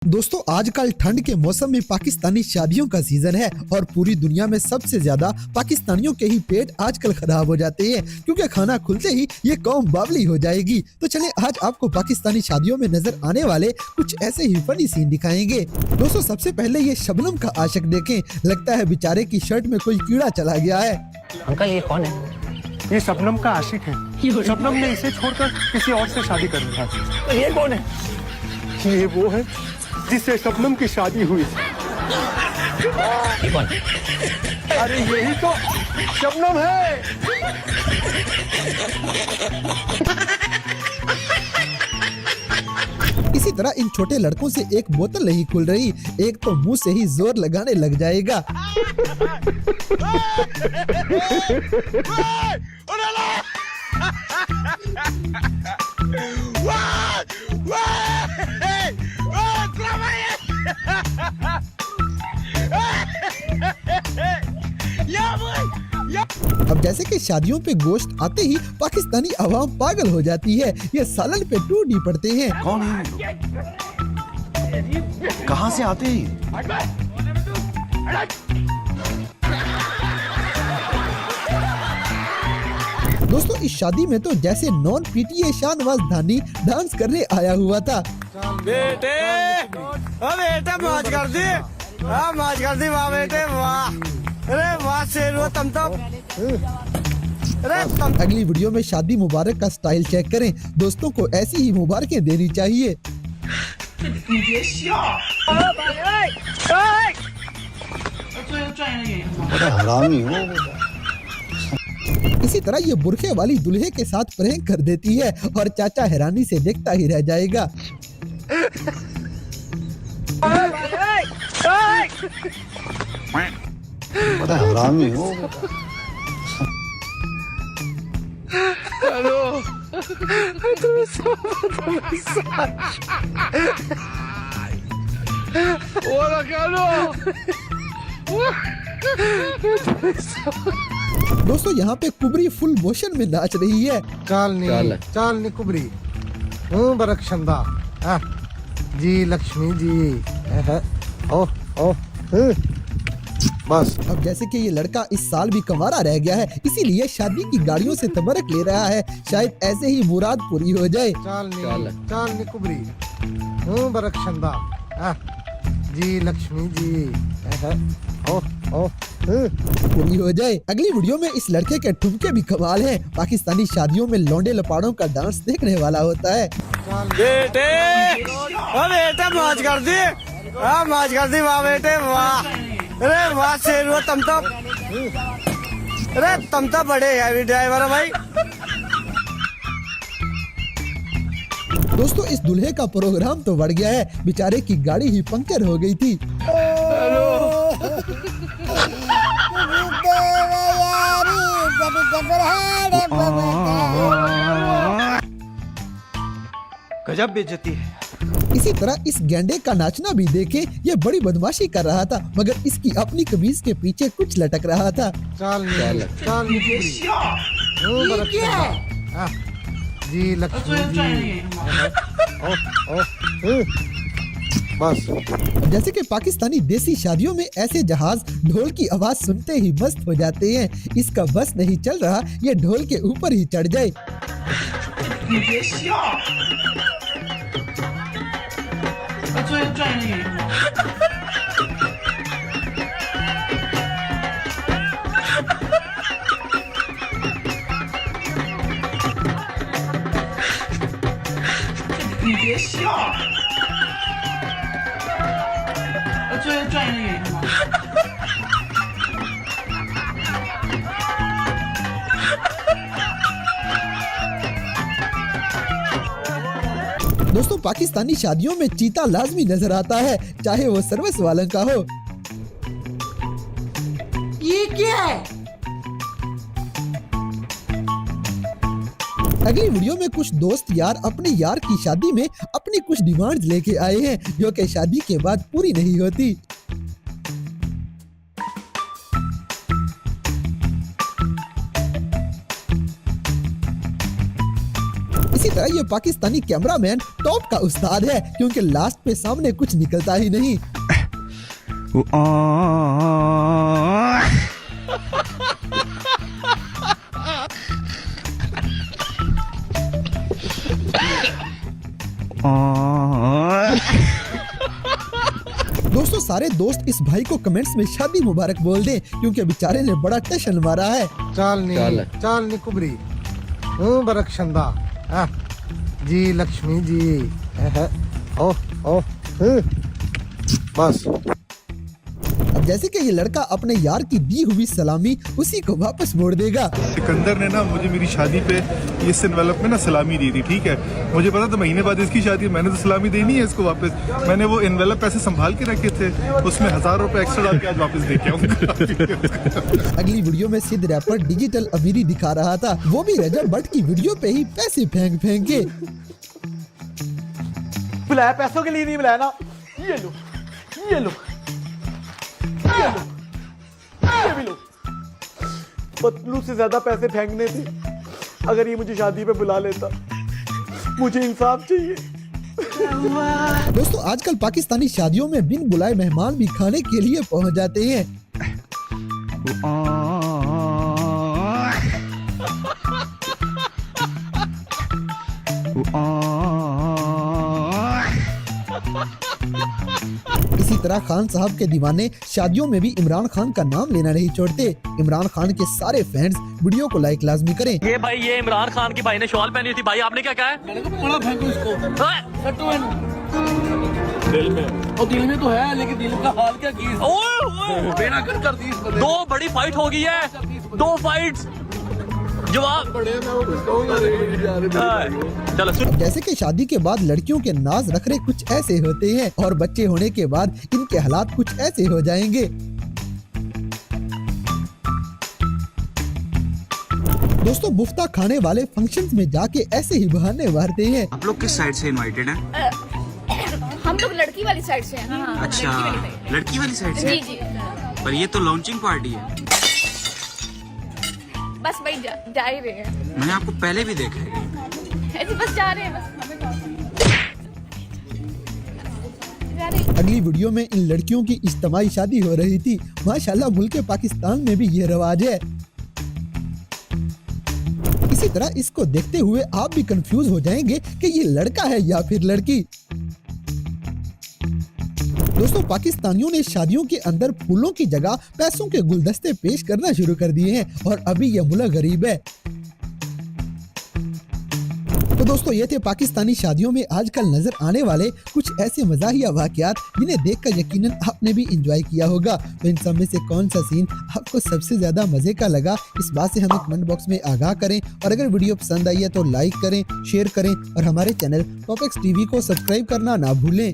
दोस्तों आजकल ठंड के मौसम में पाकिस्तानी शादियों का सीजन है और पूरी दुनिया में सबसे ज्यादा पाकिस्तानियों के ही पेट आजकल खराब हो जाते हैं क्योंकि खाना खुलते ही ये कौम बावली हो जाएगी। तो चले आज आपको पाकिस्तानी शादियों में नजर आने वाले कुछ ऐसे ही फनी सीन दिखाएंगे। दोस्तों सबसे पहले ये शबनम का आशिक देखें, लगता है बेचारे की शर्ट में कोई कीड़ा चला गया है। अंकल ये कौन है? ये शबनम का आशिक है। शबनम ने इसे छोड़कर किसी और से शादी कर ली। तो ये कौन है? ये वो है जिससे शबनम की शादी हुई। ये कौन है? अरे यही तो शबनम है। इसी तरह इन छोटे लड़कों से एक बोतल नहीं खुल रही, एक तो मुंह से ही जोर लगाने लग जाएगा। अब जैसे कि शादियों पे गोश्त आते ही पाकिस्तानी अवाम पागल हो जाती है, ये सालन पे टूट ही पड़ते हैं। कौन है? कहाँ से आते हैं? दोस्तों इस शादी में तो जैसे नॉन पीटीए शाहनवाज धानी डांस करने आया हुआ था। बेटे मौज कर दी, मौज कर दी, वाह बेटे वाह, अरे वाह शेर तुम तो। अगली वीडियो में शादी मुबारक का स्टाइल चेक करें। दोस्तों को ऐसी ही मुबारकें देनी चाहिए। बड़ा हरामी हो। इसी तरह ये बुरखे वाली दुल्हे के साथ प्रैंक कर देती है और चाचा हैरानी से देखता ही रह जाएगा। बड़ा हरामी हो। दोस्तों यहाँ पे कुबरी फुल मोशन में नाच रही है। चालनी कुबरी बरकशंदा जी लक्ष्मी जी। ओह ओह बस। अब जैसे कि ये लड़का इस साल भी कंवारा रह गया है, इसीलिए शादी की गाड़ियों से तबरक ले रहा है, शायद ऐसे ही मुराद पूरी हो जाए। चालनी कुबरी बरकशंदा जी लक्ष्मी जी। ओह ओह पूरी हो जाए। अगली वीडियो में इस लड़के के ठुमके भी कमाल हैं। पाकिस्तानी शादियों में लौंडे लपाड़ों का डांस देखने वाला होता है। बेटे मौज कर दी, मौज कर दी, वाह बेटे वाह, अरे वाह शेर तुम तो, अरे तुम तो बड़े हैवी ड्राइवर हो भाई। दोस्तों इस दूल्हे का प्रोग्राम तो बढ़ गया है, बेचारे की गाड़ी ही पंक्चर हो गई थी। गजब बेइज्जती है। इसी तरह इस गेंडे का नाचना भी देखे, ये बड़ी बदमाशी कर रहा था मगर इसकी अपनी कमीज के पीछे कुछ लटक रहा था। चालनी जी लक्ष्मी जी। बस। जैसे कि पाकिस्तानी देसी शादियों में ऐसे जहाज ढोल की आवाज सुनते ही मस्त हो जाते हैं। इसका बस नहीं चल रहा, ये ढोल के ऊपर ही चढ़ जाए। दोस्तों पाकिस्तानी शादियों में चीता लाजमी नजर आता है, चाहे वो सर्विस वालों का हो। ये क्या है? अगली वीडियो में कुछ दोस्त यार अपने यार की शादी में अपनी कुछ डिमांड्स लेके आए हैं जो कि शादी के बाद पूरी नहीं होती। इसी तरह ये पाकिस्तानी कैमरामैन टॉप का उस्ताद है, क्योंकि लास्ट पे सामने कुछ निकलता ही नहीं। दोस्तों सारे दोस्त इस भाई को कमेंट्स में शादी मुबारक बोल दें, क्योंकि बेचारे ने बड़ा टशन मारा है। चालनी कुबरी बरकशंदा जी लक्ष्मी जी ओ बस। अब जैसे कि ये लड़का अपने यार की दी हुई सलामी उसी को वापस मोड़ देगा। सिकंदर ने ना मुझे मेरी शादी पे इस एनवेलप में ना सलामी दी थी, ठीक है। मुझे पता था महीने बाद इसकी शादी है, मैंने तो सलामी देनी है इसको वापस। मैंने वो एनवेलप पैसे संभाल के रखे थे, उसमें 1000 रुपए एक्स्ट्रा डाल के आज वापस दे के आऊंगा। अगली वीडियो में सिद्ध रैपर डिजिटल अमीरी दिखा रहा था, वो भी रजब भट्ट की वीडियो पे ही पैसे फेंक के। बुलाया पैसों के लिए नहीं बुलाया ना। ये लो ये लो ये लो ये भी लो। पतलू से ज्यादा पैसे फेंकने थे। अगर ये मुझे शादी पे बुला लेता, मुझे इंसाफ चाहिए। दोस्तों आजकल पाकिस्तानी शादियों में बिन बुलाए मेहमान भी खाने के लिए पहुंच जाते हैं। इसी तरह खान साहब के दीवाने शादियों में भी इमरान खान का नाम लेना नहीं छोड़ते। इमरान खान के सारे फैंस वीडियो को लाइक लाजमी करें। ये भाई ये इमरान खान की भाई ने शॉल पहनी थी, भाई आपने क्या कहा है? मैंने तो बड़ा फेंको इसको। दिल में और दिल में तो है, लेकिन दिल का हाल क्या की? बेनकर कर दी। 2 बड़ी फाइट हो गई है, 2 फाइट्स जवाब चलो। जैसे कि शादी के बाद लड़कियों के नाज नखरे कुछ ऐसे होते हैं और बच्चे होने के बाद इनके हालात कुछ ऐसे हो जाएंगे। दोस्तों मुफ्ता खाने वाले फंक्शंस में जाके ऐसे ही बहाने मारते हैं। आप लोग किस साइड से इनवाइटेड हैं? हम लोग लड़की वाली साइड से हैं। हाँ, अच्छा लड़की वाली साइड से? जी जी। पर ये तो लॉन्चिंग पार्टी है। बस भाई जा ही रहे हैं। मैंने आपको पहले भी देखा है। ऐसे बस जा रहे हैं, बस जा रहे हैं। अगली वीडियो में इन लड़कियों की इज्तिमाई शादी हो रही थी। माशाल्लाह मुल्क पाकिस्तान में भी ये रवाज है। इसी तरह इसको देखते हुए आप भी कंफ्यूज हो जाएंगे कि ये लड़का है या फिर लड़की। दोस्तों पाकिस्तानियों ने शादियों के अंदर फूलों की जगह पैसों के गुलदस्ते पेश करना शुरू कर दिए हैं और अभी यह मुल्क गरीब है। तो दोस्तों ये थे पाकिस्तानी शादियों में आजकल नजर आने वाले कुछ ऐसे मजाहिया वाकयात जिन्हें देखकर यकीनन आपने भी एंजॉय किया होगा। तो इन सब में से कौन सा सीन आपको सबसे ज्यादा मजे का लगा, इस बात से हमें कमेंट बॉक्स में आगाह करें। और अगर वीडियो पसंद आई है तो लाइक करें, शेयर करें और हमारे चैनल टॉपिक्स टीवी को सब्सक्राइब करना ना भूलें।